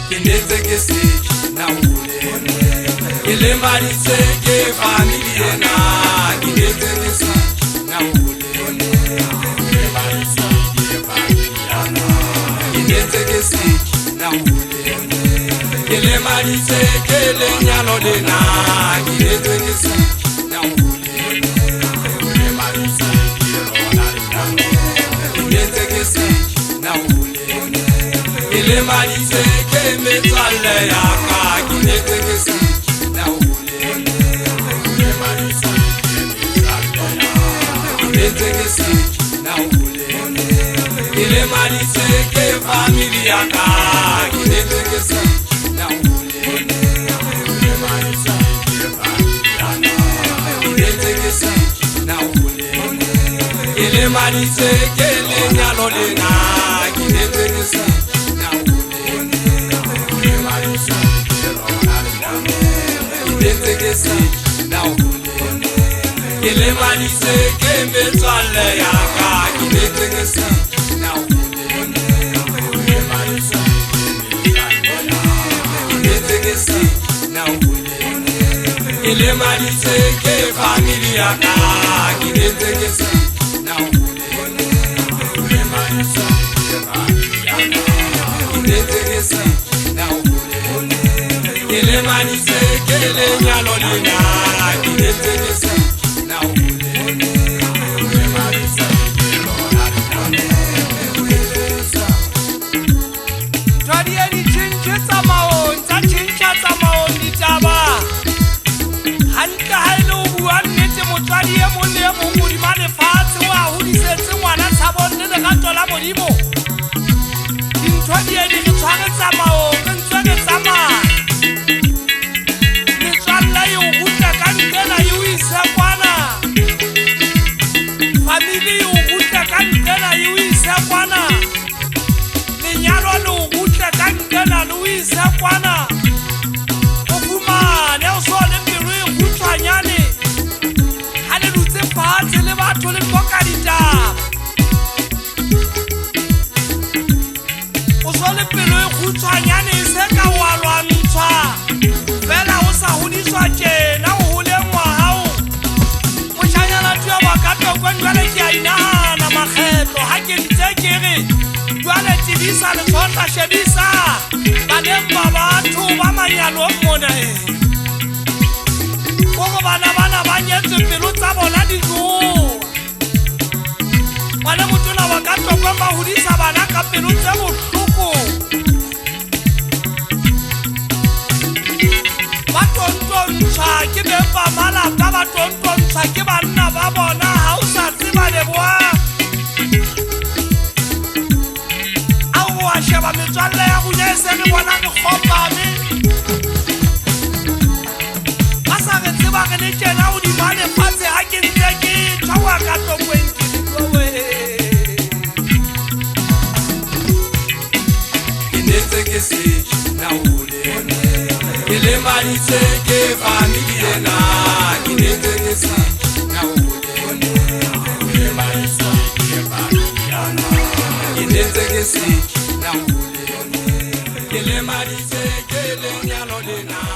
Kinete ke seki na ule Ile maritse ke familie na Kinete ke seki na ule Ile maritse ke familie na Kinete ke seki na ule Ile maritse ke lenyalo de na Kinete ke seki na ule Ile maritse ke rona de na Kinete ke seki na ule Ile maritse ke metswalle ya ka Kinete ke seki na ule Ile maritse ke metswalle ya Kinete ke seki na ule Ile maritse ke familie ya ka Kinete ke seki na ule Ile maritse ke familie ya ka Kinete ke seki na ule Ile maritse ke lenyalo de na Kinete ke seki Ile maritse ke metswalle ya ka Kinete ke seki na ule Ile maritse ke metswalle ya Kinete ke seki na ule Ile maritse ke familie ya ka Kinete ke seki na ule Ile maritse ke familie ya ka Kinete ke seki na ule Ile maritse ke lenyalo de na Kinete ke seki na ule Ile maritse ke rona de na Twadi edi chinche tsamaon tsa chincha tsamaon ditaba Hanta haelo bua nnete motswadi e mong le e mong modimo a lefatshe wa hodisetse ngwana tshabong le lerato la Modimo Dintho di edi re tshware tsamaon re ntse re tsamaya Kwana o fumane o so le pelo e kgutshwanyane ha le dutse fatshe le batho le hloka ditaba o so le pelo e kgutshwanyane e se ka wa lwantshwa fela o sa hodiswa tjena o holengwa hao moshanyana tuya wa ka tokong jwale ke a inahana makgetlo ha ke ntse ke re jwale tibisa le tshotla shebisa batho ba manyalo mona Koko bana ba nyetse pelo tsa bona di tloa Bana motona wa ka tokong ba hodisa bana ka pelo tse bohloko Ba tontontsha ke bempa malapa ba tontontsha ke banna ba bona ha o sa tseba leboa Sheba metswalle ya gunya e se re bona re kgopame Ba sa re tseba re le tjena o di ba lefatshe ha ke ntse ke tshwa ka tokong ke ditlowe Kinete ke seki na ule Ile maritse ke familie na Kinete ke seki na ule Ile maritse ke familie na Kinete ke seki na ule Ile maritse ke lenyalo de na